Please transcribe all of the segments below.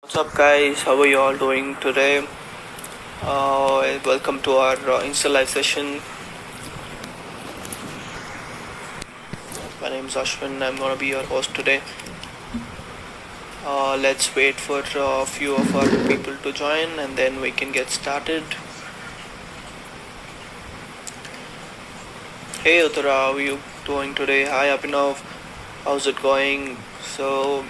What's up, guys? How are you all doing today? Welcome to our Insta Live session. My name is Ashwin. I'm gonna be your host today. Let's wait for a few of our people to join and then we can get started. Hey Uttara, how are you doing today? Hi Abhinav, how's it going? So,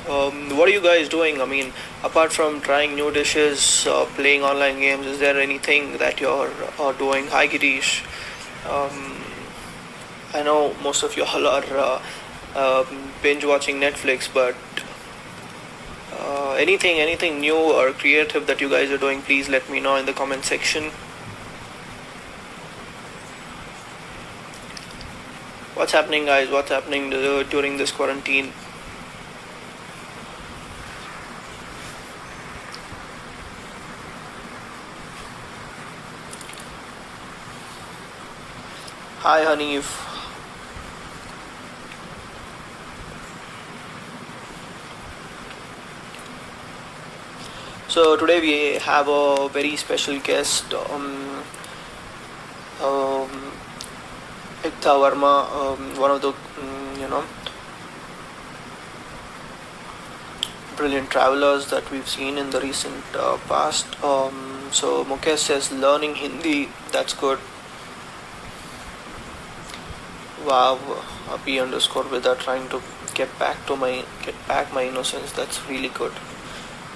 what are you guys doing? I mean, apart from trying new dishes, playing online games, is there anything that you're doing? Hi Girish. I know most of y'all are binge watching Netflix, but anything new or creative that you guys are doing, please let me know in the comment section. What's happening, guys? What's happening during this quarantine? Hi Hanif. So today we have a very special guest, Ekta Verma, one of the brilliant travelers that we've seen in the recent past. So Mukesh says learning Hindi, that's good. Wow, P_Vida trying to get back my innocence. That's really good.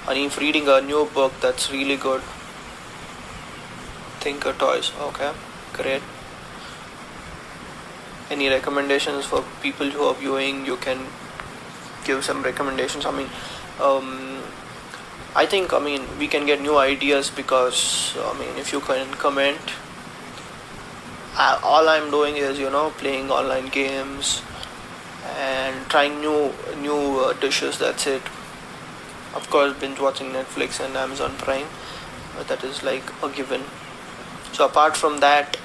Hanif reading a new book. That's really good. Thinker Toys. Okay, great. Any recommendations for people who are viewing? You can give some recommendations. I think we can get new ideas because if you can comment. All I'm doing is playing online games and trying new dishes. That's it. Of course, binge watching Netflix and Amazon Prime. That is like a given. So apart from that,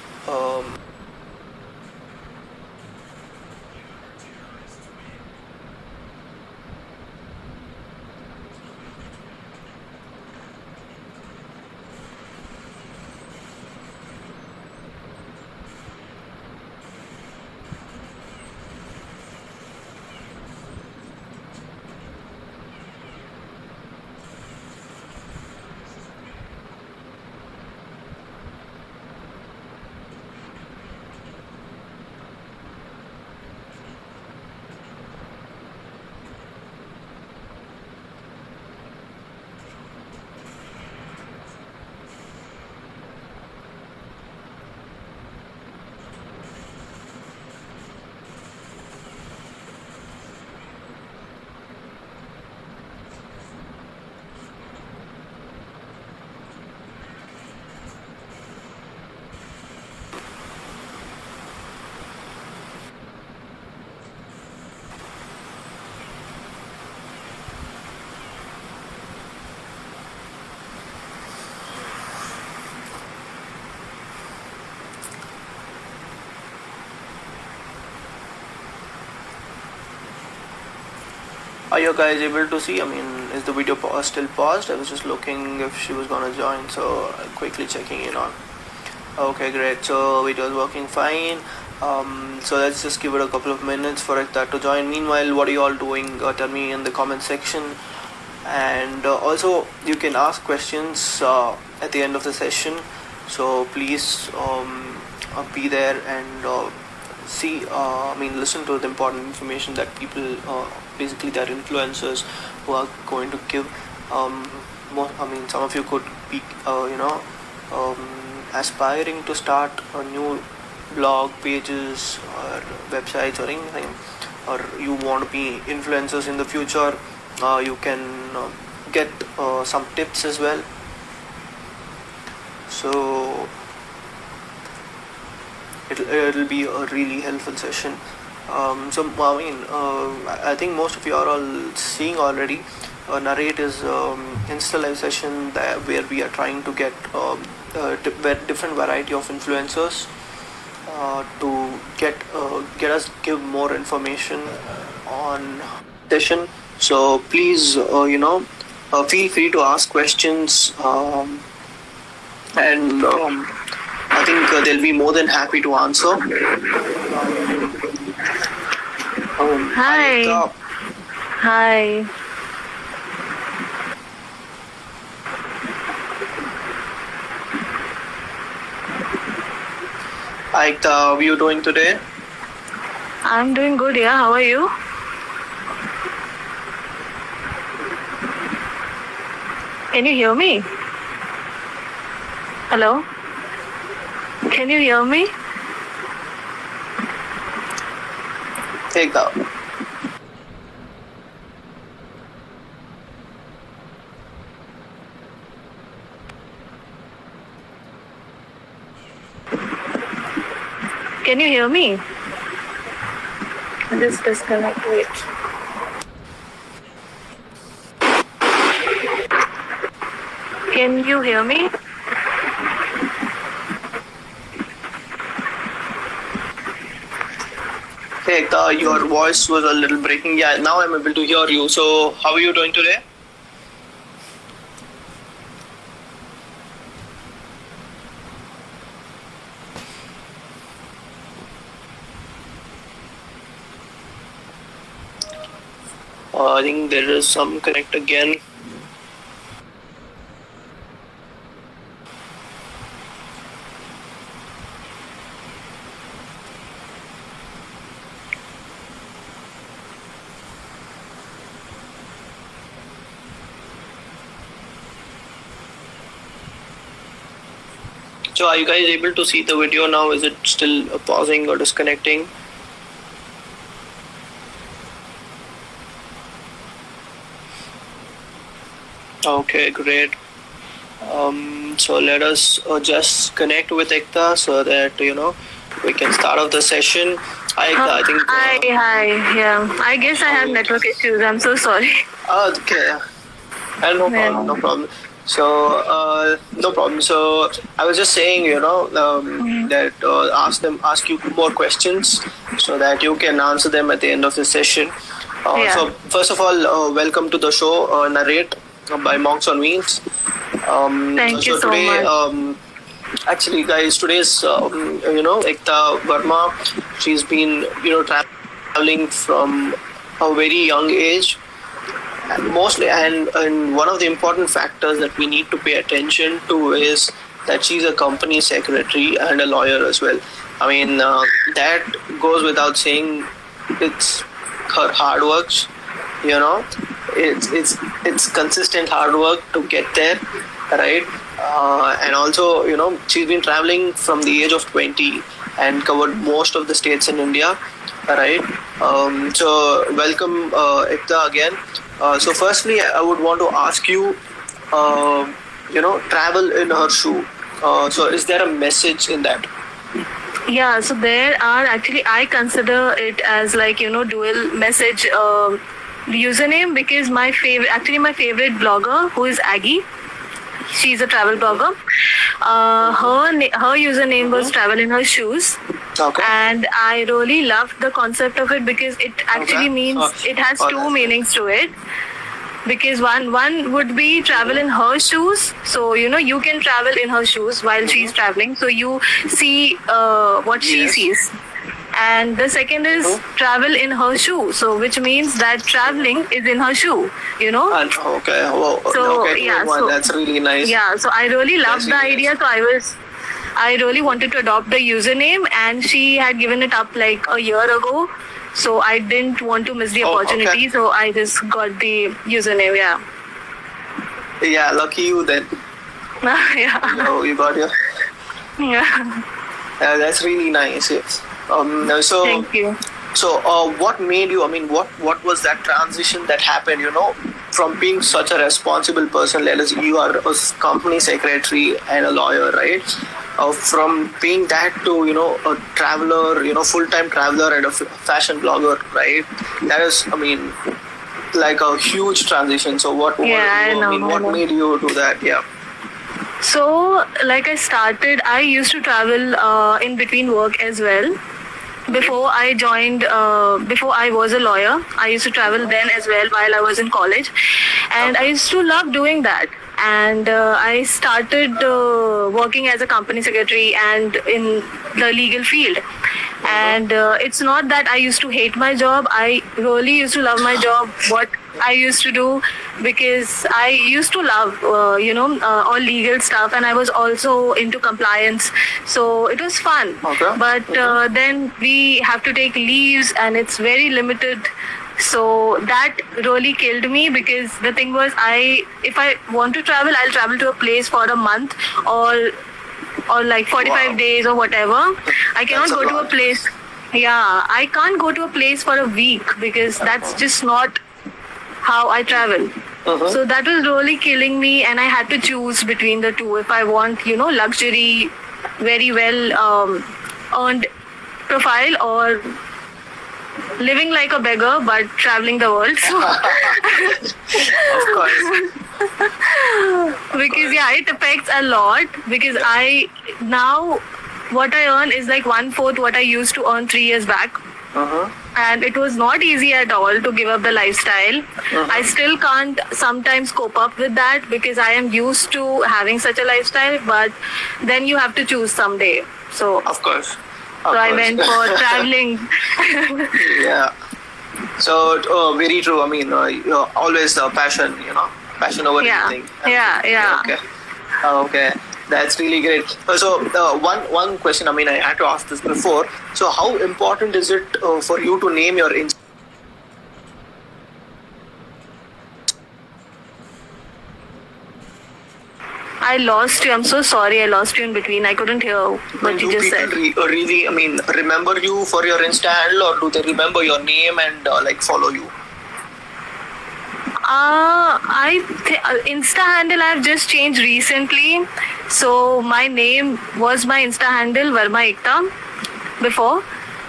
are you guys able to see? Is the video still paused? I was just looking if she was gonna join, so quickly checking in on. Okay, great. So video is working fine. So let's just give it a couple of minutes for that to join. Meanwhile, what are you all doing? Tell me in the comment section. And also, you can ask questions at the end of the session. So please be there and listen to the important information that people, basically that influencers who are going to give. Some of you could be, aspiring to start a new blog pages or websites or anything, or you want to be influencers in the future. You can get some tips as well. So it'll be a really helpful session. I think most of you are all seeing already. NARR8 is Insta Live session where we are trying to get different variety of influencers to get us give more information on session. So please feel free to ask questions, and I think they'll be more than happy to answer. Hi. Ekta. Hi. Hi, Ekta, how are you doing today? I'm doing good, yeah. How are you? Can you hear me? Hello? Can you hear me? Hey, Ekta. Can you hear me? Just disconnect. Wait. Can you hear me? Hey, Ekta, your voice was a little breaking. Yeah, now I'm able to hear you. So, how are you doing today? I think there is some connect again. So are you guys able to see the video now? Is it still pausing or disconnecting? Okay, great. So let us just connect with Ekta so that we can start off the session. Hi, Ekta. I think. Hi. Yeah. I guess I have network issues. I'm so sorry. Okay. No problem. No problem. So no problem. So I was just saying, that ask you more questions so that you can answer them at the end of the session. So first of all, welcome to the show, NARR8 by Monks on Wheels. Thank you so today, much. Actually, guys, today's Ekta Verma. She's been traveling from a very young age. Mostly, and one of the important factors that we need to pay attention to is that she's a company secretary and a lawyer as well. I mean, that goes without saying. It's her hard work, it's consistent hard work to get there, right? And also, she's been traveling from the age of 20 and covered most of the states in India, right? So welcome, Ekta, again. So firstly, I would want to ask you, travel in her shoe. So is there a message in that? Yeah, so there are actually, I consider it as like, dual message username, because my favorite blogger, who is Aggie, she's a travel blogger. Her username was Travel in Her Shoes. Okay. And I really loved the concept of it because it actually means it has two meanings to it. Because one would be travel in her shoes. So, you can travel in her shoes while she's traveling. So you see what she sees. And the second is travel in her shoe. So which means that traveling is in her shoe, Okay. Well, so, okay, yeah, so that's really nice. Yeah, so I really loved the idea. Nice. So I really wanted to adopt the username, and she had given it up like a year ago. So I didn't want to miss the opportunity. So I just got the username. Yeah, lucky you then. Yeah. You got your. Yeah. That's really nice. Yes. So Thank you. So what made you? I mean, what was that transition that happened? From being such a responsible person, you are a company secretary and a lawyer, right? From being that to a traveler, full-time traveler and a fashion blogger, right? That is, I mean, like a huge transition. So what made you do that? Yeah. So, like I used to travel in between work as well. before I joined, before I was a lawyer. I used to travel then as well while I was in college, and I used to love doing that. And I started working as a company secretary and in the legal field. And it's not that I used to hate my job. I really used to love my job, what I used to do, because I used to love, all legal stuff, and I was also into compliance. So it was fun. Okay. But then we have to take leaves, and it's very limited. So that really killed me, because the thing was, if I want to travel, I'll travel to a place for a month or like 45 days or whatever. I cannot go to a place. Yeah, I can't go to a place for a week, because that's just not how I travel. So that was really killing me, and I had to choose between the two. If I want, luxury, very well earned profile, or living like a beggar but traveling the world. So Of course. because it affects a lot, because I now what I earn is like 1/4 what I used to earn 3 years back. And it was not easy at all to give up the lifestyle. I still can't sometimes cope up with that, because I am used to having such a lifestyle, but then you have to choose someday. So Of course. so I went for traveling. Yeah. So very true. I mean, always passion. Passion over anything. Yeah. Okay. Okay. That's really great. So one question. I mean, I had to ask this before. So how important is it for you to name your I lost you. I'm so sorry. I lost you in between. I couldn't hear what you just said. really, I mean, remember you for your Insta handle, or do they remember your name and follow you? Insta handle I've just changed recently. So my name was my Insta handle, Verma Ekta, before.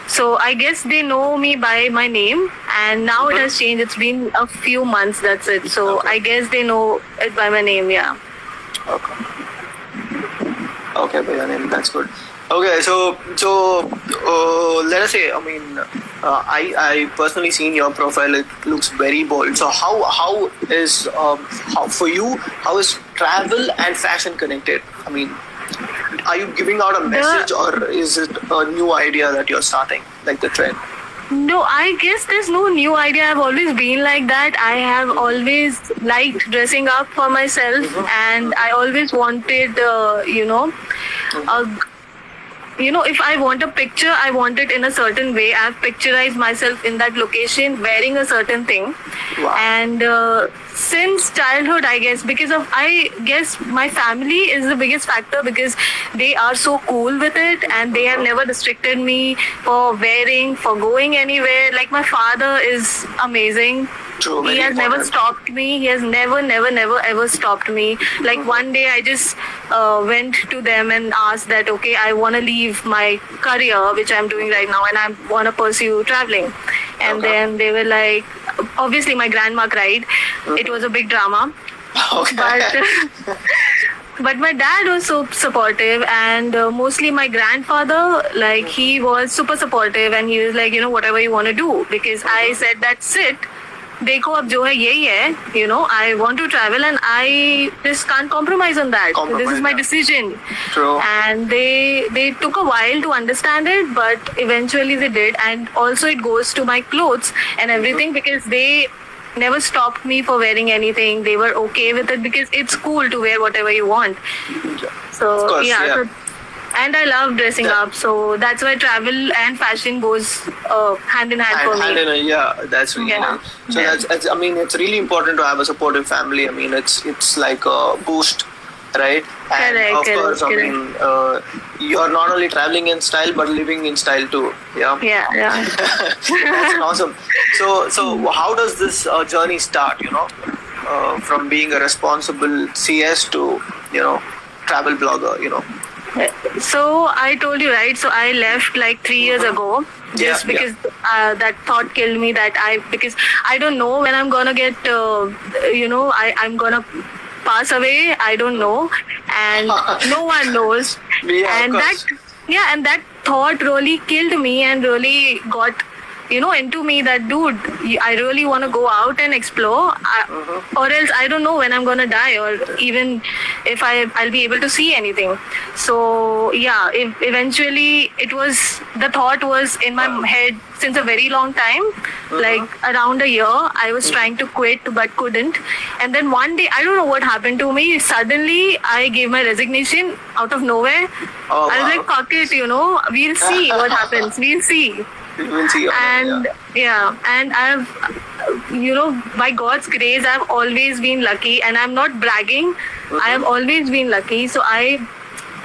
So I guess they know me by my name, and now it has changed. It's been a few months, that's it. So I guess they know it by my name, yeah. Okay, by your name, that's good. Okay, so let us say, I mean, I personally seen your profile. It looks very bold. So how is how for you? How is travel and fashion connected? I mean, are you giving out a message, or is it a new idea that you're starting, like the trend? No, I guess there's no new idea. I've always been like that. I have always liked dressing up for myself, and I always wanted, if I want a picture, I want it in a certain way. I've picturized myself in that location wearing a certain thing. Wow. And since childhood, I guess, I guess my family is the biggest factor, because they are so cool with it, and they have never restricted me for going anywhere. Like, my father is amazing. True, he has never stopped me. He has never ever stopped me. Like, one day I just went to them and asked that, okay, I want to leave my career, which I'm doing right now, and I want to pursue traveling. And then they were like, obviously my grandma cried. It was a big drama. Okay. But my dad was so supportive, and mostly my grandfather, like, he was super supportive, and he was like, whatever you want to do. Because I said, that's it. देखो अब जो है यही है, I want to travel, and I just can't compromise on that. This is my decision. True. And they took a while to understand it, but eventually they did. And also it goes to my clothes and everything, because they never stopped me for wearing anything. They were okay with it, because it's cool to wear whatever you want. So of course, yeah. So, and I love dressing up, so that's why travel and fashion goes hand in hand for me. Yeah, that's really nice. So that's, I mean, it's really important to have a supportive family. I mean, it's like a boost, right? And correct. I mean, you're not only traveling in style, but living in style too. Yeah. That's awesome. So how does this journey start? From being a responsible CS to travel blogger. So I told you, right? So I left like 3 years ago, just because that thought killed me. Because I don't know when I'm gonna get, I'm gonna pass away. I don't know, and no one knows. Yeah, and that thought really killed me and really got into me that, dude, I really want to go out and explore, or else I don't know when I'm gonna die, or even if I'll be able to see anything. So yeah, eventually the thought was in my head since a very long time, like around a year. I was trying to quit but couldn't, and then one day, I don't know what happened to me, suddenly I gave my resignation out of nowhere. I was like, fuck it, we'll see what happens, we'll see. And and I've, by God's grace, I've always been lucky, and I'm not bragging. I have always been lucky. So I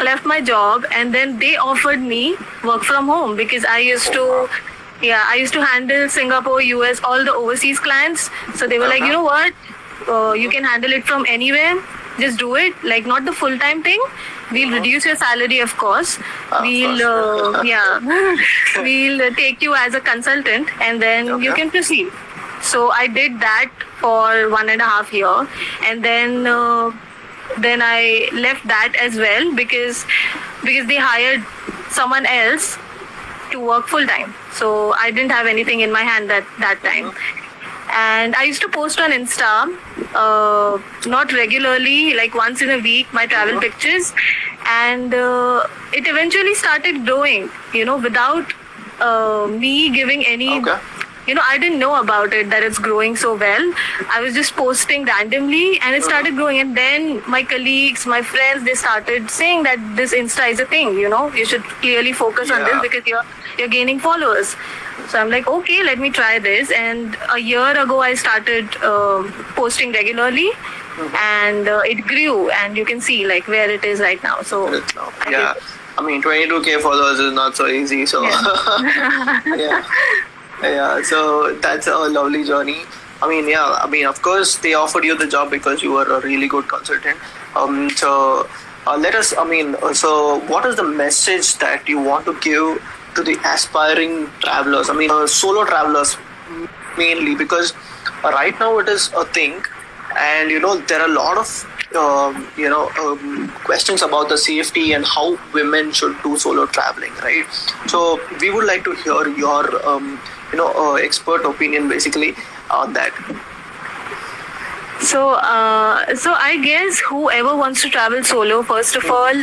left my job, and then they offered me work from home, because I used to handle Singapore, US, all the overseas clients. So they were like, you know what, you can handle it from anywhere. Just do it, like not the full-time thing. We'll reduce your salary, of course. We'll take you as a consultant, and then you can proceed. So I did that for 1.5 years, and then I left that as well, because they hired someone else to work full-time. So I didn't have anything in my hand that time. And I used to post on Insta, not regularly, like once in a week, my travel pictures. And it eventually started growing, without me giving any, I didn't know about it, that it's growing so well. I was just posting randomly, and it started growing. And then my colleagues, my friends, they started saying that this Insta is a thing, you should clearly focus on this, because you're gaining followers. So I'm like, okay, let me try this. And a year ago, I started posting regularly, and it grew. And you can see like where it is right now. So I mean, 22K followers is not so easy. So so that's a lovely journey. I mean, of course, they offered you the job because you were a really good consultant. So what is the message that you want to give to the aspiring travelers? I mean, solo travelers mainly, because right now it is a thing, and there are a lot of questions about the safety and how women should do solo traveling, right? So we would like to hear your expert opinion basically on that. So I guess whoever wants to travel solo, first of all,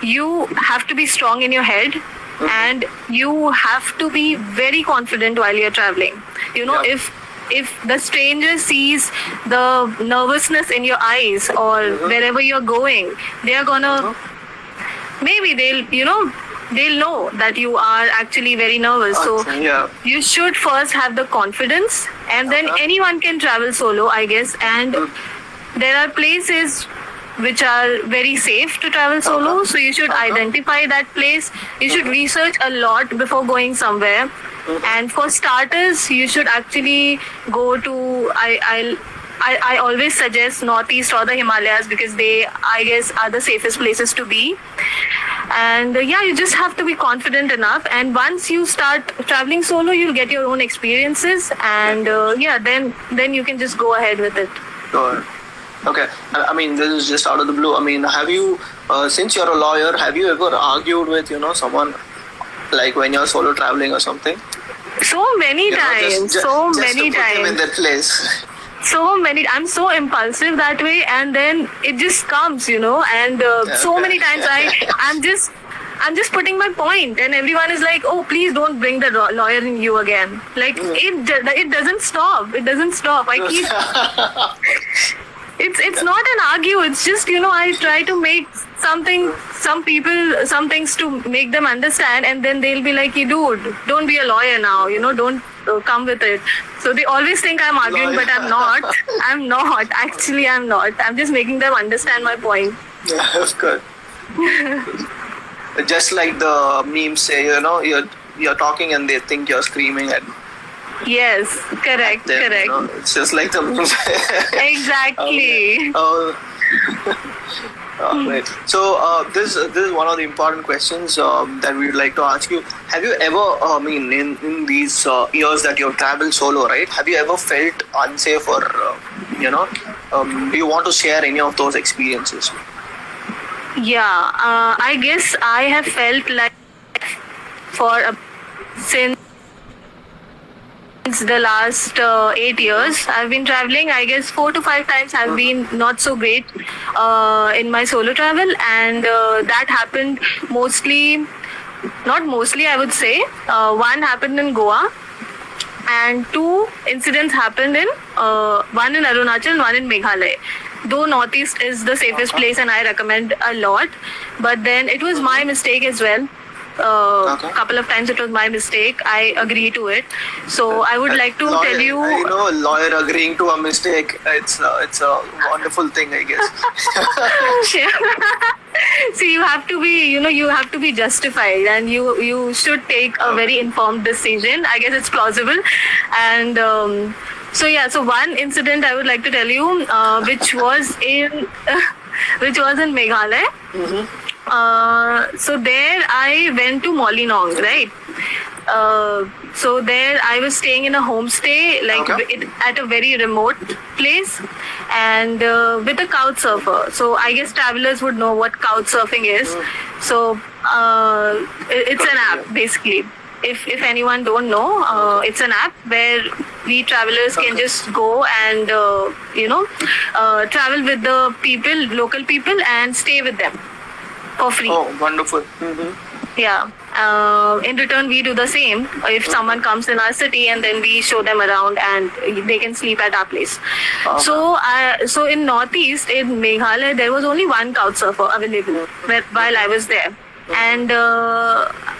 you have to be strong in your head. And you have to be very confident while you're traveling. If the stranger sees the nervousness in your eyes, or wherever you're going, they are gonna, maybe they'll know that you are actually very nervous. So you should first have the confidence, and then anyone can travel solo, I guess. And there are places which are very safe to travel solo, so you should identify that place. You should research a lot before going somewhere. And for starters, you should actually go to, I always suggest Northeast or the Himalayas, because they, I guess, are the safest places to be. And you just have to be confident enough. And once you start traveling solo, you'll get your own experiences, and then you can just go ahead with it. Sure. Okay, I mean, this is just out of the blue. I mean, have you, since you're a lawyer, have you ever argued with, someone, like when you're solo traveling or something? So many times, just many to put times. them in that place. So many. I'm so impulsive that way, and then it just comes, and so many times I'm just putting my point, and everyone is like, oh, please don't bring the lawyer in you again. Like, it doesn't stop. It doesn't stop. I keep... It's not an argue. It's just, I try to make some things to make them understand, and then they'll be like, hey, dude, don't be a lawyer now, don't come with it. So they always think I'm arguing, but I'm not. I'm not. Actually, I'm not. I'm just making them understand my point. Yeah, that's good. Just like the memes say, you're talking and they think you're screaming at. Yes, correct. It's just like the memes. Exactly. Right. So this is one of the important questions that we would like to ask you. Have you ever, in these years that you've traveled solo, right? Have you ever felt unsafe, or do you want to share any of those experiences? Yeah, I guess I have felt like since the last 8 years. I've been traveling, I guess 4 to 5 times have been not so great in my solo travel, and that happened not mostly, I would say. One happened in Goa, and 2 incidents happened in one in Arunachal and one in Meghalaya. Though Northeast is the safest place and I recommend a lot, but then it was my mistake as well. Couple of times it was my mistake. I agree to it. So I would like to tell you. I know a lawyer agreeing to a mistake. It's a wonderful thing, I guess. See, you have to be, you have to be justified, and you should take a very informed decision. I guess it's plausible, and so one incident I would like to tell you, which was in Meghalaya. So there I went to Mollinong, right? So there I was staying in a homestay, at a very remote place, and with a couch surfer. So I guess travelers would know what couch surfing is. So it's an app basically. If anyone don't know, it's an app where we travelers can just go and travel with the local people, and stay with them for free. Oh, wonderful. Yeah. In return, we do the same. If someone comes in our city, and then we show them around, and they can sleep at our place. So in Northeast, in Meghalaya, there was only one couch surfer available while I was there. And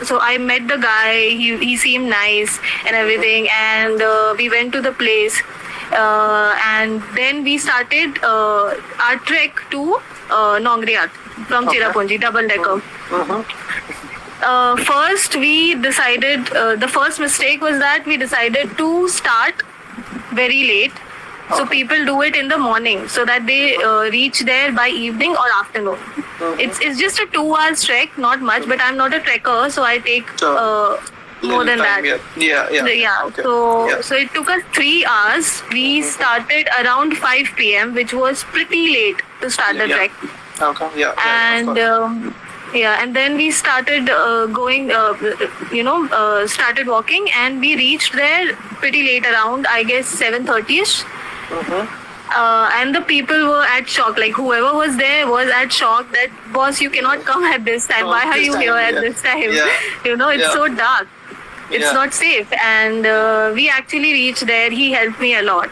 so I met the guy. He seemed nice and everything, and we went to the place, and then we started our trek to Nongriat from Cherrapunji, double decker. First we decided, the first mistake was that we decided to start very late. So people do it in the morning, so that they reach there by evening or afternoon. It's just a 2 hours trek, not much, but I'm not a trekker, so I take more than that. Yeah. Okay. So it took us 3 hours. We started around 5 p.m., which was pretty late to start the trek. Okay. Yeah. And and then we started started walking, and we reached there pretty late, around I guess 7:30ish. And the people were at shock. Like, whoever was there was at shock that, boss, you cannot come at this time. Why are you here at this time? It's so dark. It's not safe. And we actually reached there. He helped me a lot.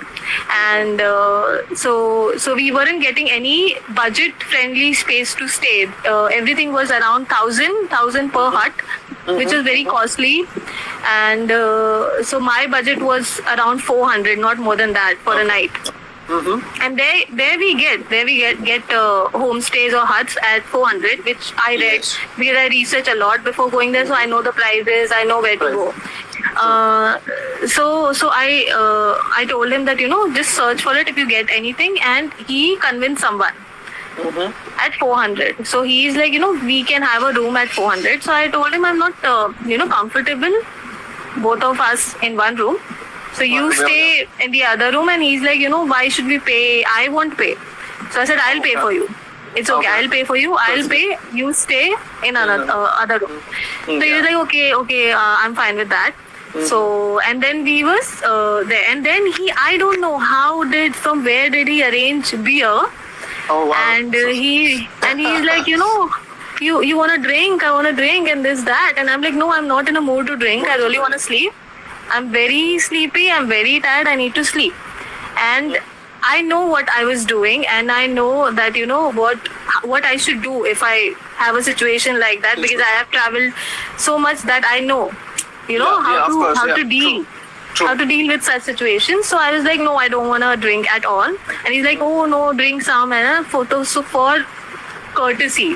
And so we weren't getting any budget-friendly space to stay. Everything was around 1,000 per hut, which was very costly. And so my budget was around 400, not more than that, for a night. And there we get homestays or huts at 400, which I read because I research a lot before going there, so I know the prices, I know where to go. So I told him that just search for it if you get anything, and he convinced someone at 400. So he's like, we can have a room at 400. So I told him I'm not comfortable, both of us in one room. So you stay in the other room, and he's like, why should we pay? I won't pay. So I said, I'll pay for you. It's okay. I'll pay for you. I'll pay. You stay in another other room. So he was like, okay, I'm fine with that. So, and then we was there, and then I don't know from where did he arrange beer? Oh wow! And he's like, you want to drink? I want to drink, and this that, and I'm like, no, I'm not in a mood to drink. I really want to sleep. I'm very sleepy. I'm very tired. I need to sleep. And I know what I was doing, and I know that what I should do if I have a situation like that, because I have traveled so much that I know, how to deal. True. How to deal with such situations. So I was like, no, I don't want to drink at all. And he's like, oh no, drink some, and photos. So for courtesy,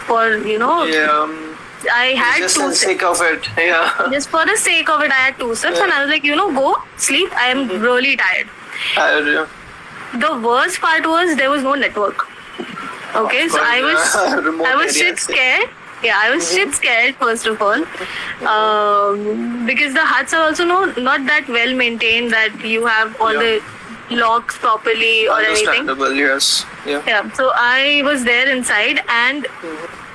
I had just 2 for the sake of it. Yeah. Just for the sake of it, I had 2 sips, and I was like, go sleep. I am really tired. The worst part was there was no network. Okay, so I was shit scared. Yeah, I was shit scared, first of all, because the huts are also not that well maintained that you have all the locks properly or anything. Understandable, yes. Yeah. So I was there inside, and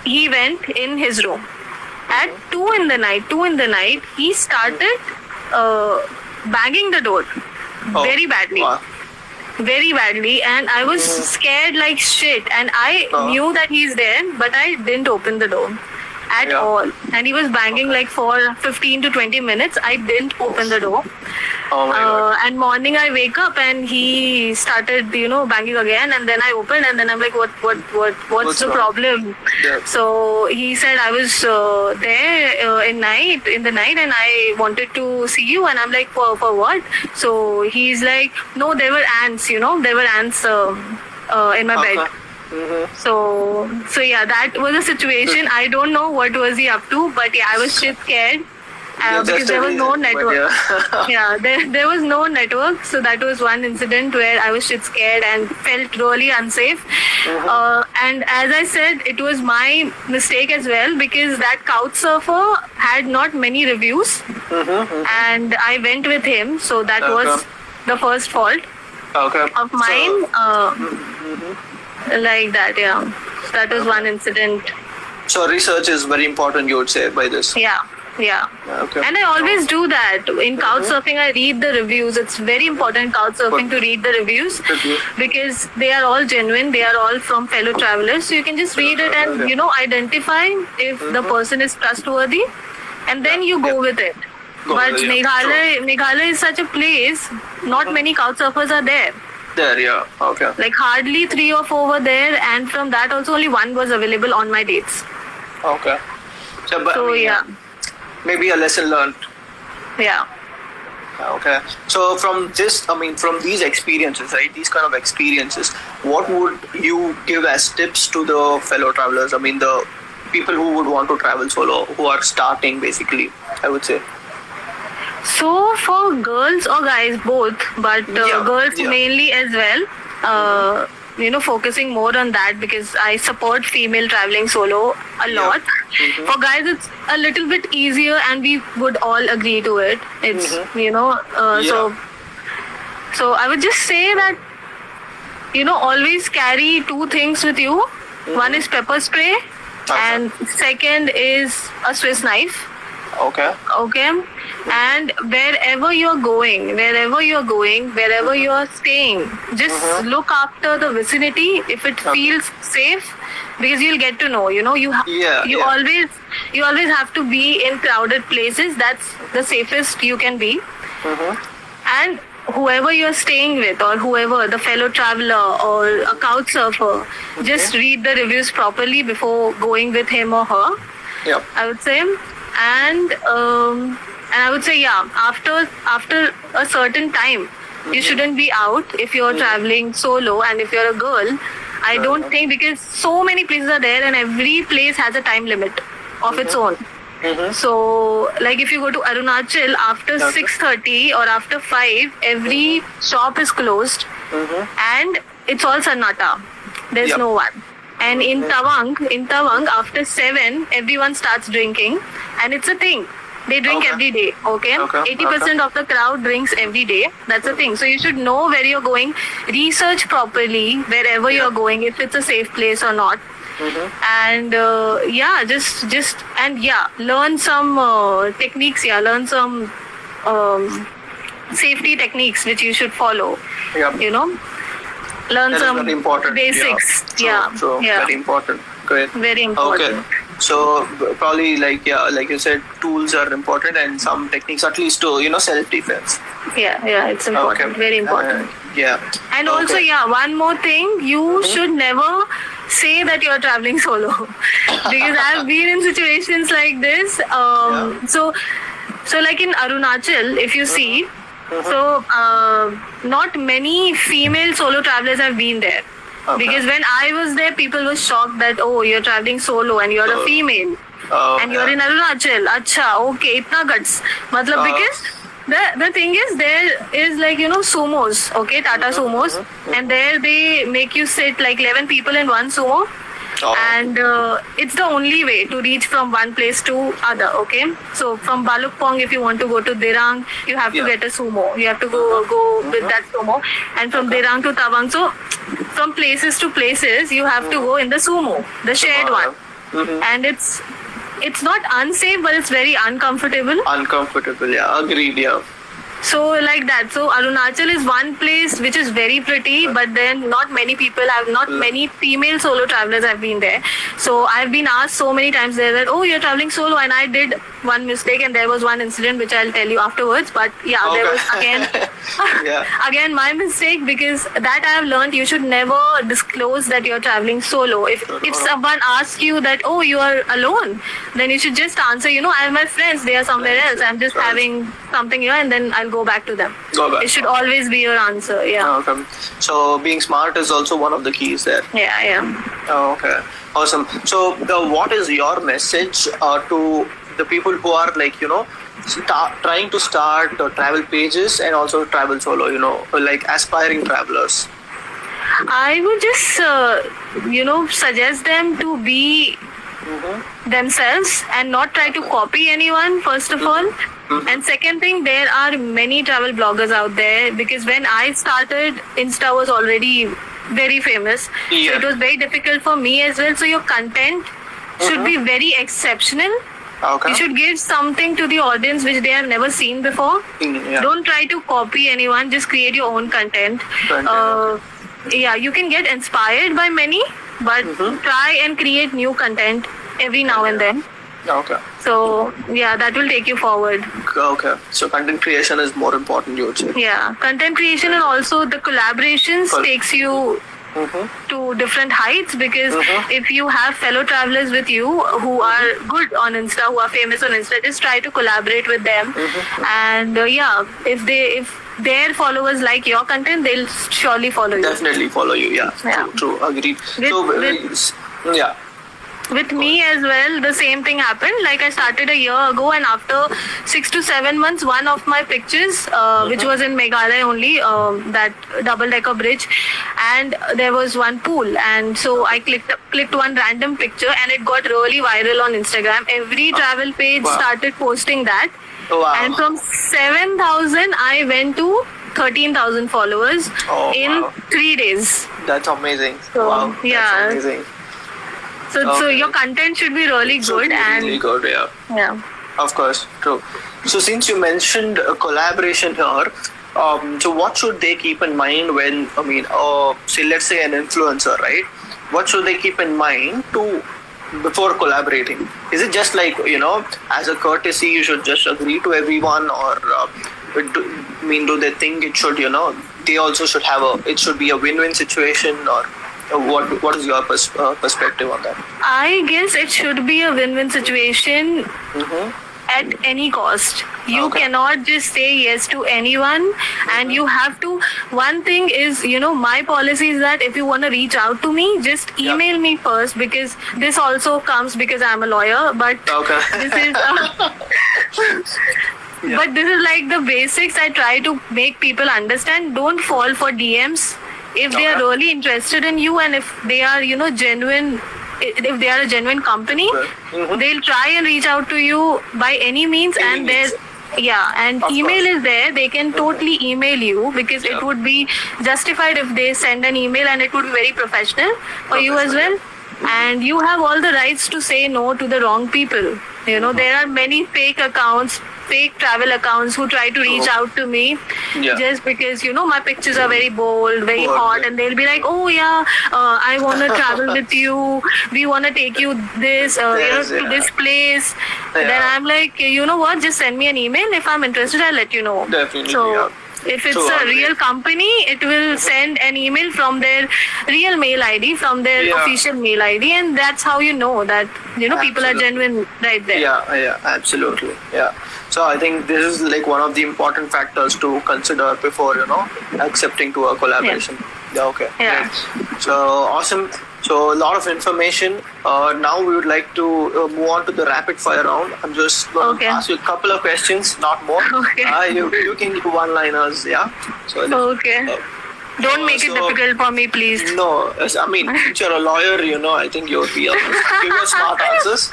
he went in his room, At 2 in the night, he started banging the door very badly. Wow. Very badly, and I was scared like shit, and I knew that he's there, but I didn't open the door at all, and he was banging like for 15 to 20 minutes. I didn't open the door. Oh my God. And morning I wake up and he started banging again, and then I opened, and then I'm like, what's the wrong? problem? Yeah. So he said I was there in the night, and I wanted to see you, and I'm like, for what? So he's like, no, there were ants, there were ants in my bed. So yeah, that was a situation. I don't know what was he up to, but yeah, I was shit scared. Because there was no network. There was no network. So that was one incident where I was shit scared and felt really unsafe. And as I said, it was my mistake as well, because that couch surfer had not many reviews. And I went with him. So that was the first fault of mine. Like that, yeah. That was one incident. So research is very important, you would say, by this. Yeah. Okay. And I always do that. In couchsurfing, I read the reviews. It's very important couchsurfing to read the reviews, because they are all genuine. They are all from fellow travelers. So you can just read it and, identify if the person is trustworthy, and then you go with it. But Meghalaya is such a place, not many couchsurfers are there. Okay. Like hardly 3 or 4 were there, and from that also only 1 was available on my dates. Okay. So maybe a lesson learned. Yeah. Okay. So from these experiences, right? These kind of experiences, what would you give as tips to the fellow travelers? The people who would want to travel solo, who are starting, basically, I would say. So for girls or guys, both, but girls mainly as well. Focusing more on that, because I support female traveling solo a lot. For guys, it's a little bit easier, and we would all agree to it. It's, so I would just say that, always carry 2 things with you. One is pepper spray, and second is a Swiss knife. Okay. And wherever you're going, wherever you're staying, just look after the vicinity if it feels safe, because you'll get to know. You always have to be in crowded places. That's the safest you can be. And whoever you're staying with, or whoever, the fellow traveler or a couch surfer, just read the reviews properly before going with him or her. I would say. And I would say, after a certain time, you shouldn't be out if you're traveling solo, and if you're a girl, I don't think, because so many places are there, and every place has a time limit of its own. So, like if you go to Arunachal, after 6:30 or after 5, every shop is closed, and it's all Sannata. There's no one. And in Tawang, after 7, everyone starts drinking, and it's a thing. They drink every day, okay? 80% of the crowd drinks every day. That's a thing. So you should know where you're going. Research properly wherever you're going, if it's a safe place or not. And learn some techniques. Learn some safety techniques which you should follow. Learn some basics. Very important. Great. Very important. Okay. So probably like you said, tools are important, and some techniques at least to self-defense. It's important. Very important. And also one more thing, you should never say that you're traveling solo, because I've been in situations like this. So like in Arunachal, if you see, so not many female solo travelers have been there. Because when I was there, people were shocked that, you're traveling solo and you're a female. And you're in Arunachal. Acha, okay, itna guts. Because the thing is, there is like, sumos, okay, Tata sumos. And there they make you sit like 11 people in one sumo. And it's the only way to reach from one place to other, okay? So from Balukpong, if you want to go to Dirang, you have to get a sumo. You have to go with that sumo. And from Dirang to Tawang, so from places to places, you have to go in the sumo, the shared one. And it's it's not unsafe, but it's very uncomfortable. Uncomfortable, yeah. Agreed, yeah. So like that. So Arunachal is one place which is very pretty, but then not many female solo travelers have been there. So I've been asked so many times there that, oh, you're traveling solo, and I did one mistake, and there was one incident which I'll tell you afterwards. But yeah, there was again my mistake, because that I have learned you should never disclose that you're traveling solo. If someone asks you that, oh, you are alone, then you should just answer, I have my friends, they are somewhere else, I'm just having something here, and then I'll go back to them. It should always be your answer. Yeah. Okay. So being smart is also one of the keys there. Yeah. Oh, okay. Awesome. So what is your message to the people who are like, trying to start travel pages and also travel solo, like aspiring travelers? I would just, suggest them to be themselves and not try to copy anyone, first of all. And second thing, there are many travel bloggers out there, because when I started, Insta was already very famous. So it was very difficult for me as well. So your content should be very exceptional. Okay. You should give something to the audience which they have never seen before. Don't try to copy anyone, just create your own content. You can get inspired by many, but try and create new content every now and then. Okay. So, that will take you forward. Okay. So, content creation is more important, you would say. Yeah. Content creation and also the collaborations takes you to different heights, because if you have fellow travelers with you who are good on Insta, who are famous on Insta, just try to collaborate with them. And, if their followers like your content, they'll surely follow you. Definitely follow you, yeah. True. Agreed. With me as well, the same thing happened. Like, I started a year ago, and after 6 to 7 months, one of my pictures, which was in Meghalaya only, that double-decker bridge, and there was one pool, and so I clicked one random picture, and it got really viral on Instagram. Every travel page started posting that, and from 7,000, I went to 13,000 followers in 3 days. That's amazing. So, that's amazing. So your content should be really good. Really good, yeah. Of course, true. So since you mentioned a collaboration here, so what should they keep in mind when, say let's say an influencer, right? What should they keep in mind before collaborating? Is it just like, as a courtesy, you should just agree to everyone, or do they think it should, they also should have it should be a win-win situation, or what is your perspective on that? I guess it should be a win-win situation at any cost. You cannot just say yes to anyone, and you have to. One thing is, my policy is that if you want to reach out to me, just email me first, because this also comes because I'm a lawyer. But this is. But this is like the basics. I try to make people understand. Don't fall for DMs. If they are really interested in you, and if they are, genuine, if they are a genuine company, they'll try and reach out to you by any means. And email is there. They can totally email you, because it would be justified if they send an email, and it would be very professional for you as well. And you have all the rights to say no to the wrong people. There are many fake travel accounts who try to reach out to me just because, my pictures are very bold, very hot, and they'll be like, oh yeah, I want to travel with you. We want to take you this, to this place. Then I'm like, you know what? Just send me an email. If I'm interested, I'll let you know. Definitely, if it's a real company, it will send an email from their real mail ID, from their official mail ID, and that's how you know that people are genuine right there. Yeah, absolutely. Yeah. So I think this is like one of the important factors to consider before accepting to a collaboration. Okay. Yeah. Great. So awesome. So a lot of information. Now we would like to move on to the rapid fire round. I'm just going to ask you a couple of questions, not more. You can do one-liners, So don't make it difficult for me, please. No, since you're a lawyer, I think you would be able to give us smart answers.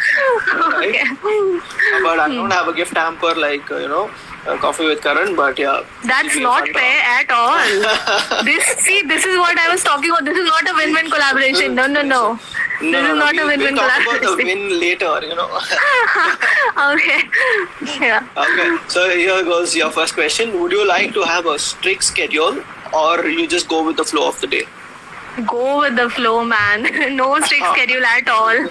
Right? But I don't have a gift hamper like, coffee with Karan, but that's not fair at all. This is what I was talking about. This is not a win-win collaboration. No. This is not a win-win We'll talk about the collaboration. win later, Okay. Yeah. Okay, so here goes your first question. Would you like to have a strict schedule or you just go with the flow of the day? Go with the flow, man. No strict schedule at all.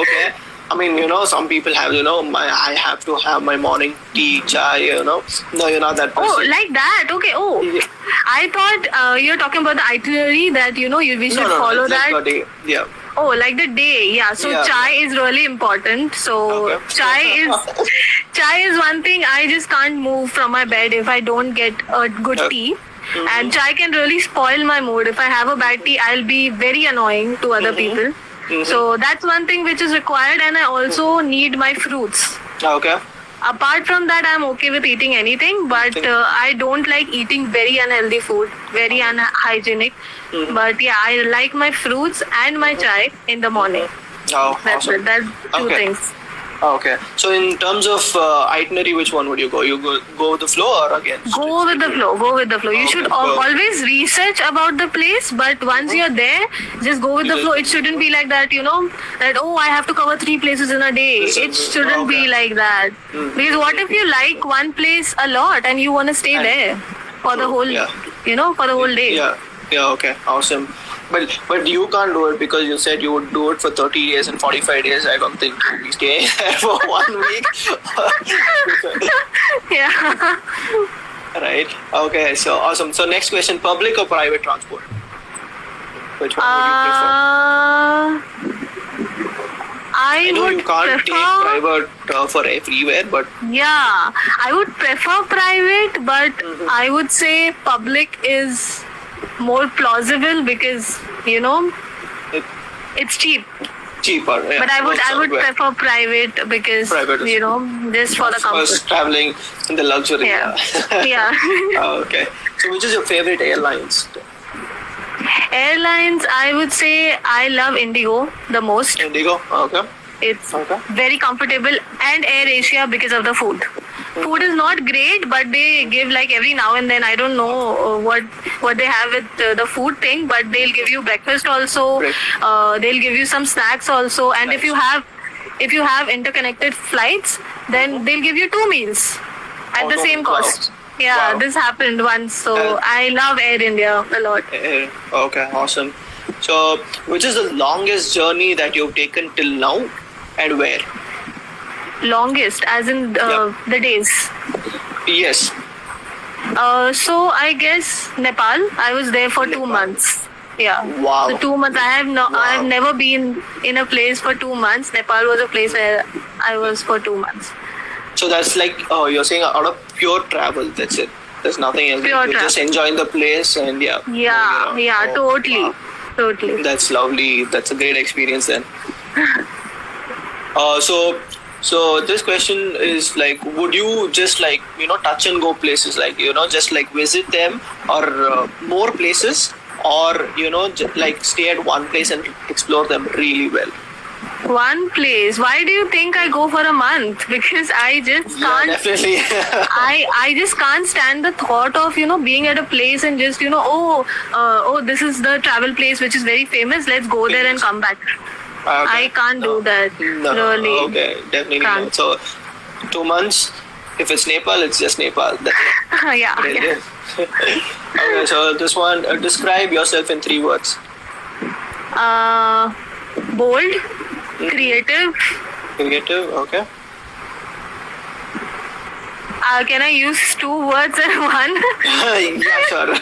Okay. I mean, some people have, I have to have my morning tea, chai, No, you're not that person. Oh, like that. Okay. Oh, Yeah. I thought you're talking about the itinerary that we should follow it's that. like a day. Yeah. Oh, like the day, yeah. So Yeah. chai is really important. So Okay. chai is one thing. I just can't move from my bed if I don't get a good tea. And chai can really spoil my mood. If I have a bad tea, I'll be very annoying to other people. So that's one thing which is required, and I also need my fruits. Okay. Apart from that, I'm okay with eating anything, but I don't like eating very unhealthy food, very unhygienic. But yeah, I like my fruits and my chai in the morning. Oh, That's awesome. it. That's two Okay. things. Okay. So in terms of itinerary, which one would you go? You go with the flow or again? Go with the flow. Go with the flow. You should always research about the place, but once you're there, just go with the flow. It shouldn't be like that, that I have to cover 3 places in a day. It shouldn't be like that. Because what if you like one place a lot and you want to stay there for the whole, for the whole day? Yeah. Yeah. Okay. Awesome. But you can't do it because you said you would do it for 30 days and 45 days. I don't think you'll be staying there for 1 week. Yeah. Right. Okay. So awesome. So next question: public or private transport? Which one would you prefer? I know would you can't take private for everywhere, but yeah, I would prefer private, but I would say public is more plausible because it's cheap. cheaper. Yeah, But I would well. prefer private because Private is- just for the comfort. First traveling in the luxury. Yeah. Yeah. Okay. So which is your favorite airlines? Airlines, I would say I love Indigo the most. Indigo. Okay. It's Okay. very comfortable, and Air Asia because of the food. Food is not great, but they give like every now and then. I don't know what they have with the food thing, but they'll give you breakfast also. Great. They'll give you some snacks also, and Nice. if you have interconnected flights, then they'll give you 2 meals at the same Wow. cost. Yeah, Wow. this happened once, so Uh, I love Air India a lot. Okay. Awesome. So which is the longest journey that you've taken till now, and where? Longest, as in the days. Yes. So I guess Nepal. I was there for 2 Nepal. months. Yeah. Wow. So 2 months. I have never been in a place for 2 months. Nepal was a place where I was for 2 months. So that's like you're saying out of pure travel. That's it. There's nothing else. Pure You're just enjoying the place and Yeah, moving around. Oh, totally. wow. Totally. That's lovely. That's a great experience then. So this question is like, would you just like, touch and go places, like, just like visit them, or more places, or, like stay at one place and explore them really well? One place. Why do you think I go for a month? Because I just Yeah, can't. definitely. I just can't stand the thought of being at a place and just this is the travel place which is very famous. Let's go there and come back. Okay. I can't do that. No, Really. okay, definitely Can't. not. So 2 months, if it's Nepal, it's just Nepal. That's it. Yeah. Really? Okay, so this one, describe yourself in 3 words. Bold, creative. Creative, okay. Can I use 2 words in one? Yeah, sure.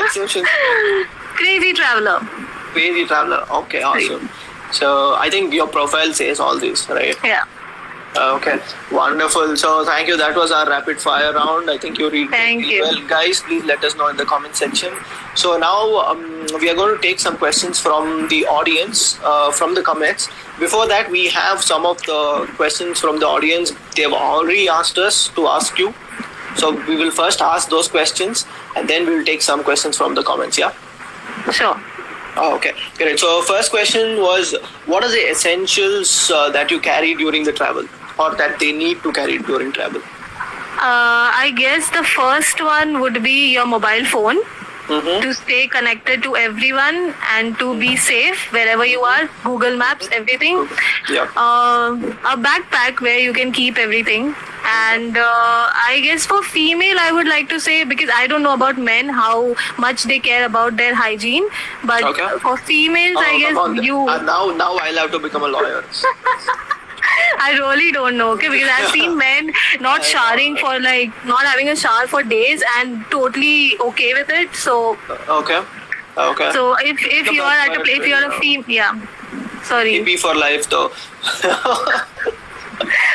Exception. Crazy traveler. Crazy traveler. Okay, awesome. So I think your profile says all this, right? Yeah. Okay, wonderful. So thank you. That was our rapid fire round. I think you read Thank really you. well. Guys, please let us know in the comment section. So now we are going to take some questions from the audience, from the comments. Before that, we have some of the questions from the audience. They have already asked us to ask you. So we will first ask those questions and then we will take some questions from the comments, yeah? Sure. Oh, okay, great. So first question was, what are the essentials that you carry during the travel, or that they need to carry during travel? I guess the first one would be your mobile phone. to stay connected to everyone and to be safe wherever you are. Google Maps, everything. Yeah. A backpack where you can keep everything. And I guess for female, I would like to say, because I don't know about men how much they care about their hygiene, but for females, I guess now I'll have to become a lawyer. I really don't know, okay? Because I've seen men not showering for not having a shower for days and totally okay with it. So okay. So if you are at a place, if you are a female, yeah. Sorry. EP for life, though.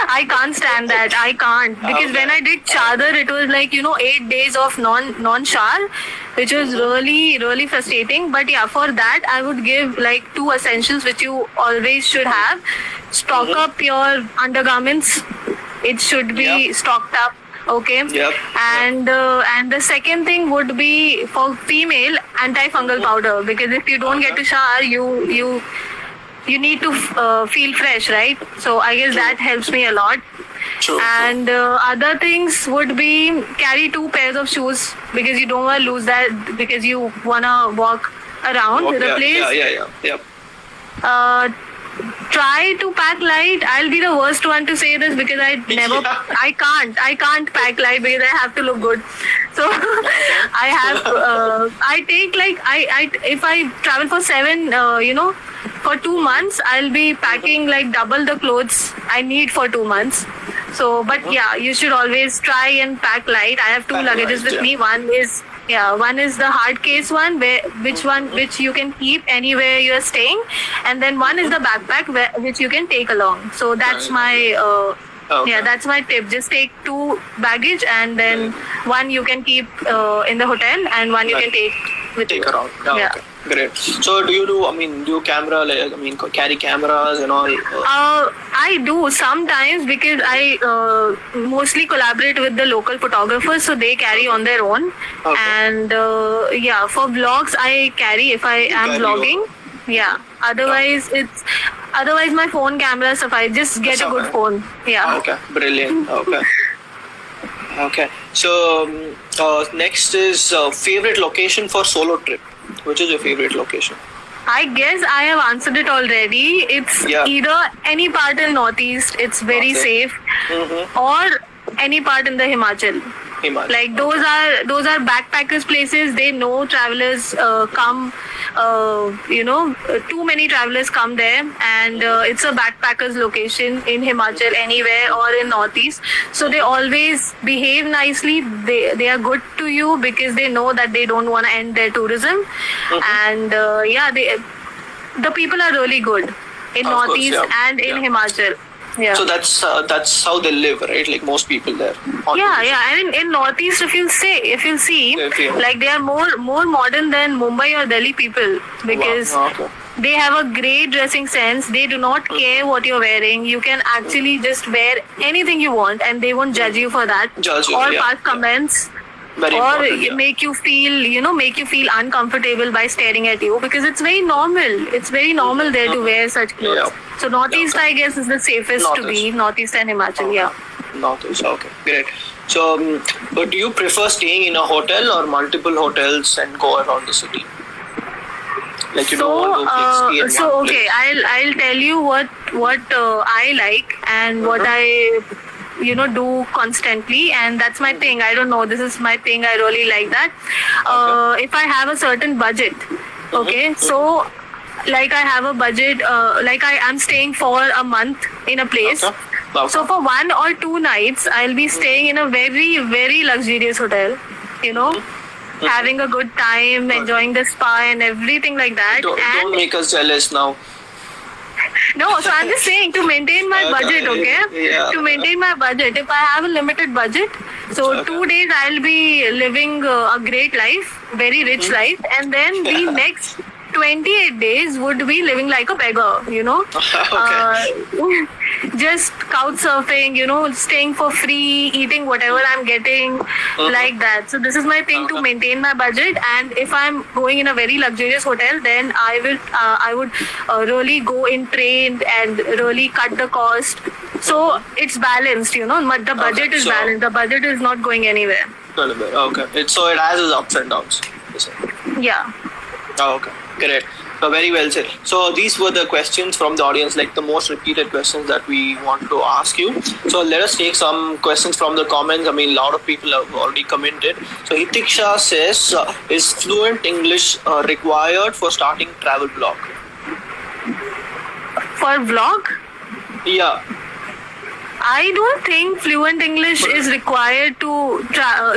I can't stand that. I can't, because when I did chadar, it was 8 days of non shower, which was really frustrating. But yeah, for that I would give 2 essentials which you always should have. Stock up your undergarments. It should be stocked up. Okay. Yep. And the second thing would be for female, antifungal powder, because if you don't get to shower, you need to feel fresh, right? So I guess that helps me a lot. True. And other things would be carry 2 pairs of shoes, because you don't want to lose that, because you want to walk around the place. Yep. Try to pack light. I'll be the worst one to say this, because I can't pack light, because I have to look good. So I take if I travel for 7, for 2 months, I'll be packing double the clothes I need for 2 months. So, but yeah, you should always try and pack light. I have 2 luggages with me. One is the hard case one, which you can keep anywhere you are staying, and then one is the backpack which you can take along. So that's my that's my tip. Just take 2 baggage, and then one you can keep in the hotel, and one you can take with you. Around. Okay. Great. So do you carry cameras and all? I do sometimes, because I mostly collaborate with the local photographers, so they carry on their own. Okay. And for vlogs I carry if I am vlogging. Yeah. Otherwise my phone camera suffice. Just get a good phone. Yeah. Okay. Brilliant. Okay. So next is favorite location for solo trip. Which is your favorite location? I guess I have answered it already. It's either any part in Northeast, it's very safe, or any part in the Himachal. Those are backpackers places. They know travelers come. Too many travelers come there, and it's a backpackers location in Himachal, anywhere, or in Northeast. So they always behave nicely. They are good to you, because they know that they don't want to end their tourism. And the people are really good in Northeast and in Himachal. Yeah. So that's how they live, right? Like most people there. And in Northeast, if you'll see, they are more modern than Mumbai or Delhi people, because they have a great dressing sense. They do not care what you're wearing. You can actually just wear anything you want, and they won't judge you for that or pass comments. Make you feel uncomfortable by staring at you, because it's very normal. It's very normal there to wear such clothes. So Northeast, I guess, is the safest to be. Northeast and Himachal, Northeast, okay, great. So, but do you prefer staying in a hotel or multiple hotels and go around the city? I'll tell you what I like and what I do constantly, and that's my thing. I don't know, this is my thing. I really like that. If I have a certain budget, so I have a budget, I am staying for a month in a place. So for 1 or 2 nights, I'll be staying in a very, very luxurious hotel, having a good time, enjoying the spa and everything like that. Don't make us jealous now. No, so I'm just saying, to maintain my budget, to maintain my budget, if I have a limited budget, so 2 days I'll be living a great life, very rich life, and then the next 28 days would be living like a beggar, just couch surfing, staying for free, eating whatever I'm getting, like that. So this is my thing to maintain my budget. And if I'm going in a very luxurious hotel, then I would really go in train and really cut the cost. So it's balanced, but the budget is balanced. The budget is not going anywhere. Okay. So it has its ups and downs. you say? Yeah. Oh, okay, great. So very well said. So these were the questions from the audience, like the most repeated questions that we want to ask you. So let us take some questions from the comments. I mean, a lot of people have already commented. So Itiksha says, is fluent English required for starting travel blog? For vlog? Yeah. I don't think fluent English is required to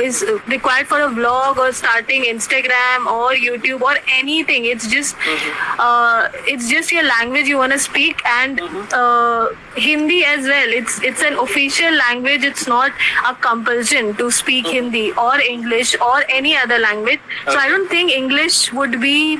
is required for a vlog or starting Instagram or YouTube or anything. It's just your language you want to speak, and Hindi as well. It's an official language. It's not a compulsion to speak Hindi or English or any other language. So I don't think English would be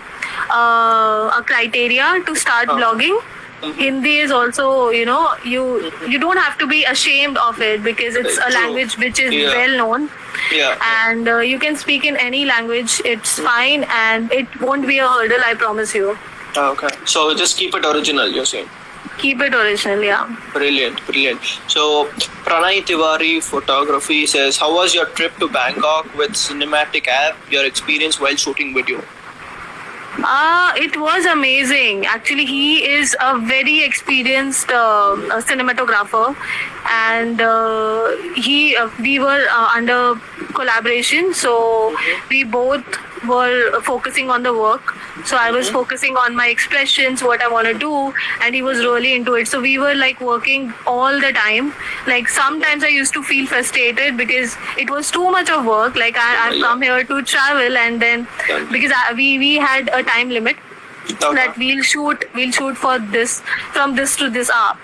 a criteria to start vlogging. Hindi is also, you don't have to be ashamed of it because it's a language which is well known. Yeah. And you can speak in any language. It's fine, and it won't be a hurdle, I promise you. Okay. So just keep it original, you're saying? Keep it original, yeah. Brilliant. So Pranay Tiwari Photography says, how was your trip to Bangkok with cinematic app, your experience while shooting video? It was amazing. Actually, he is a very experienced cinematographer, and we were under collaboration. So we both were focusing on the work. So I was focusing on my expressions, what I want to do, and he was really into it. So we were like working all the time. Like sometimes I used to feel frustrated because it was too much of work. Like I've come here to travel, and then because we had a time limit that we'll shoot for this, from this to this hour.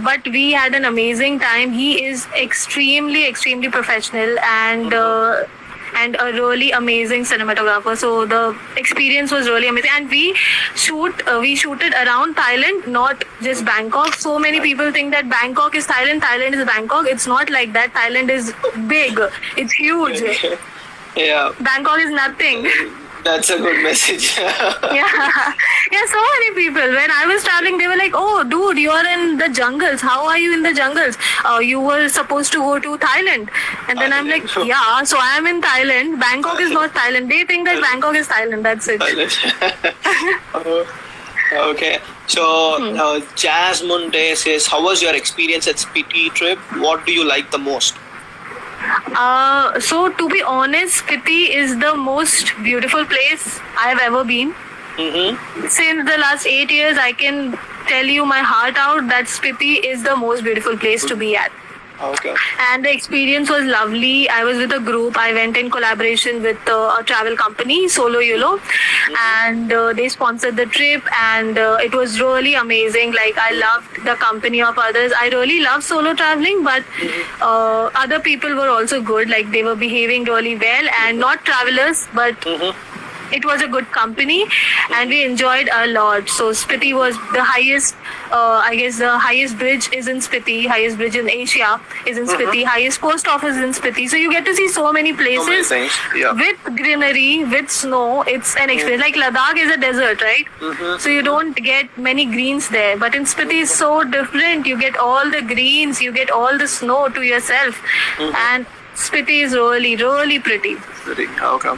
But we had an amazing time. He is extremely professional and a really amazing cinematographer. So the experience was really amazing, and we shooted around Thailand, not just Bangkok. So many people think that Bangkok is Thailand, Thailand is Bangkok. It's not like that. Thailand is big, it's huge. Yeah, Bangkok is nothing. That's a good message. Yeah, so many people. When I was traveling, they were like, oh, dude, you are in the jungles. How are you in the jungles? You were supposed to go to Thailand. And then I'm like, yeah, so I am in Thailand. Bangkok is not Thailand. They think that Bangkok is Thailand. That's it. Okay. So, Jasmine Day says, how was your experience at Spiti trip? What do you like the most? So to be honest, Spiti is the most beautiful place I've ever been. Since the last 8 years, I can tell you my heart out that Spiti is the most beautiful place to be at. Okay. And the experience was lovely. I was with a group. I went in collaboration with a travel company, Solo Yulo, and they sponsored the trip, and it was really amazing. Like, I loved the company of others. I really love solo traveling, but other people were also good. Like, they were behaving really well, and not travelers, but it was a good company, and we enjoyed a lot. So Spiti was the highest, I guess the highest bridge is in Spiti, highest bridge in Asia is in Spiti, highest post office is in Spiti. So you get to see so many places with greenery, with snow. It's an experience. Like Ladakh is a desert, right? So you don't get many greens there. But in Spiti is so different. You get all the greens, you get all the snow to yourself. And Spiti is really, really pretty. Okay.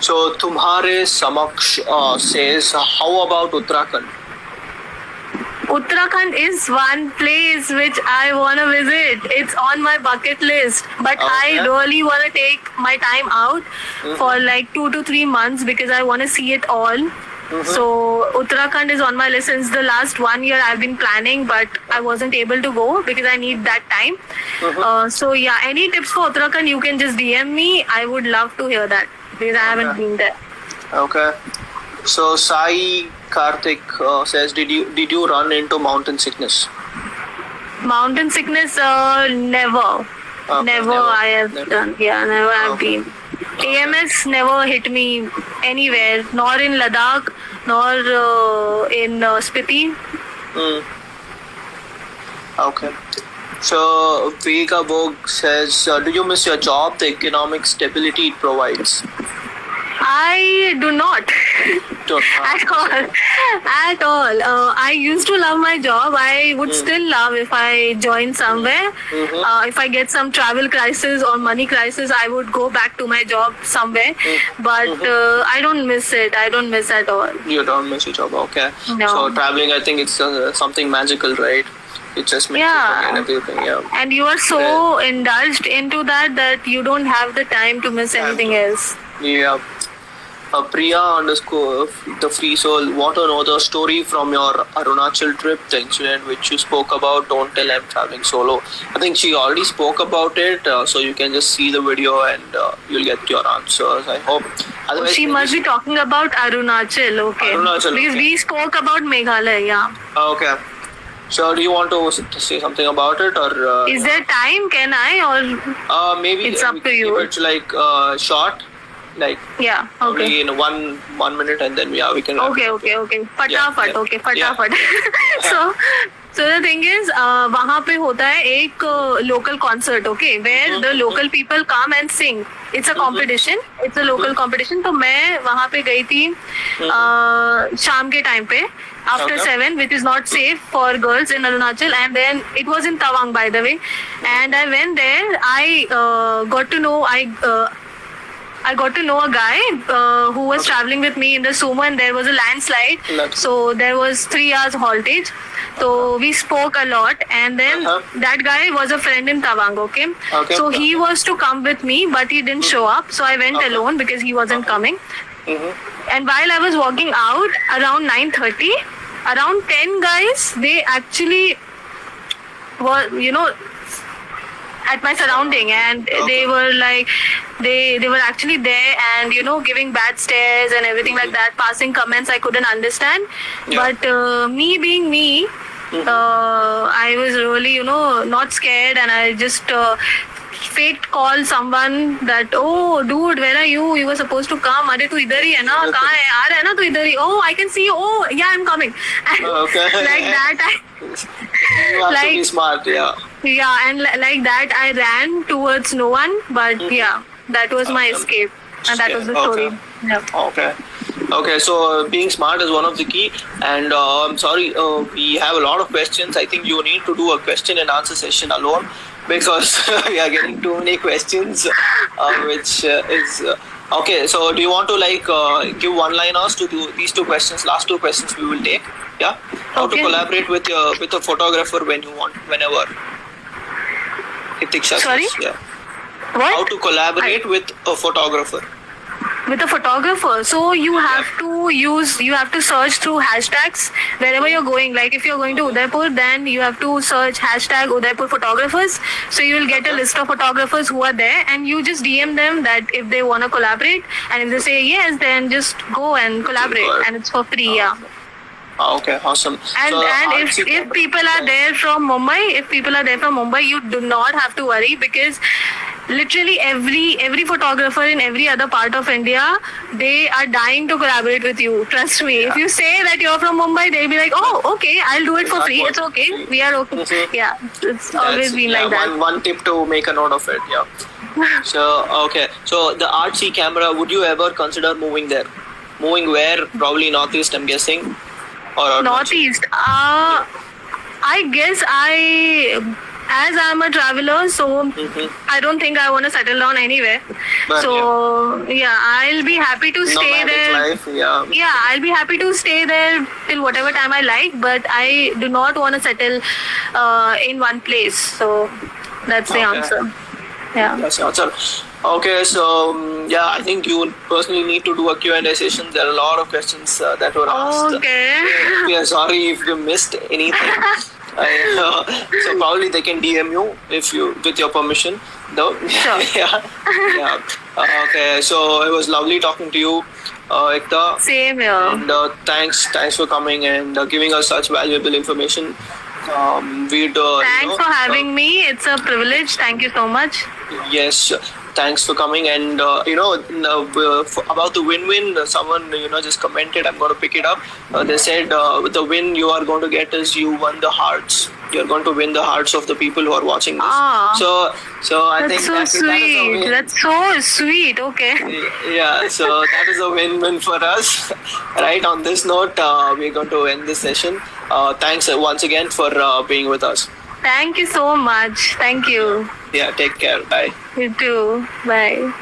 So, Tumhare Samaksh says, how about Uttarakhand? Uttarakhand is one place which I want to visit. It's on my bucket list. But I really want to take my time out for like 2 to 3 months because I want to see it all. So Uttarakhand is on my list since the last 1 year. I've been planning, but I wasn't able to go because I need that time. So yeah, any tips for Uttarakhand, you can just DM me. I would love to hear that because I haven't been there. Okay. So Sai Karthik says, did you run into mountain sickness? Mountain sickness, never. Never I have done. Yeah, never have been. AMS never hit me anywhere, nor in Ladakh, nor in Spiti. Okay. So Vega Bog says, do you miss your job, the economic stability it provides? I do not. At all. I used to love my job. I would still love if I join somewhere. If I get some travel crisis or money crisis, I would go back to my job somewhere. But I don't miss it. I don't miss at all. You don't miss your job, okay. No. So traveling, I think it's something magical, right? It just makes you forget everything, And you are so indulged into that you don't have the time to miss anything else. Yeah. Priya _ the free soul want to know the story from your Arunachal trip, the incident which you spoke about. Don't tell I'm traveling solo. I think she already spoke about it, so you can just see the video and you'll get your answers, I hope. Otherwise, she must be talking about Arunachal, okay. Arunachal, because we spoke about Meghalaya, yeah. Okay. So do you want to say something about it, or is there time? Can I, or maybe it's up to you? It's like short, like okay. In one minute, and then we can. Okay. Fatafat, okay, fatafat. So the thing is, वहाँ पे होता है एक local concert, okay, where the local people come and sing. It's a competition. It's a local competition. तो मैं वहाँ पे गई थी शाम के time पे after 7, which is not safe for girls in Arunachal, and then it was in Tawang, by the way, and I went there. I got to know a guy who was traveling with me in the sumo, and there was a landslide. So there was 3 hours haltage. So we spoke a lot, and then that guy was a friend in Tawang, okay? So he was to come with me, but he didn't show up. So I went alone because he wasn't coming. And while I was walking out around 9:30, around 10 guys, they actually were, at my surrounding, and they were like, they were actually there and giving bad stares and everything like that, passing comments I couldn't understand. But me being me, I was really not scared, and I just faked call someone that, oh dude, where are you? You were supposed to come. Are tu idhar hi hai na? Kahan hai? Aa raha hai na tu idhar hi? Oh, I can see you. Oh yeah, I'm coming. Like that, you have to be smart, and like that I ran towards no one, but that was my escape, and that was the story. Okay, so being smart is one of the key, and I'm sorry, we have a lot of questions. I think you need to do a question and answer session alone, because we are getting too many questions, which is okay. So do you want to give one-liners to do these 2 questions? Last 2 questions we will take. Yeah. How to collaborate with a photographer when you want, whenever. Sorry. Yeah. What? How to collaborate with a photographer? With a photographer, so you have to search through hashtags wherever you're going. Like if you're going to Udaipur, then you have to search hashtag Udaipur photographers. So you will get a list of photographers who are there, and you just DM them that if they want to collaborate, and if they say yes, then just go and collaborate, and it's for free. Okay, awesome. And if people are there from Mumbai, you do not have to worry, because literally every photographer in every other part of India, they are dying to collaborate with you. Trust me. If you say that you're from Mumbai, they'll be like, oh, okay, I'll do it for free. It's okay. We are okay. Yeah, it's always been like that. One tip to make a note of it. Yeah. So, okay. So the RC camera, would you ever consider moving there? Moving where? Probably Northeast, I'm guessing. Or Northeast. I guess as I'm a traveler, so I don't think I want to settle down anywhere. But so I'll be happy to stay there. Life, I'll be happy to stay there till whatever time I like, but I do not want to settle in one place. So that's the answer. Yeah. That's the answer. Okay, so I think you personally need to do a Q&A session. There are a lot of questions that were asked. Okay. We are sorry if you missed anything. So probably they can DM you with your permission. No? Sure. Okay, so it was lovely talking to you, Ekta. Same here. And thanks for coming and giving us such valuable information. Thanks for having me. It's a privilege. Thank you so much. Yes. Thanks for coming, and about the win-win, someone just commented. I'm going to pick it up. They said the win you are going to get is you won the hearts you're going to win the hearts of the people who are watching this. So I think that's so sweet. That's so sweet. Okay. Yeah, so that is a win-win for us. Right, on this note, we're going to end this session. Thanks once again for being with us. Thank you so much. Thank you. Yeah, take care. Bye. You too. Bye.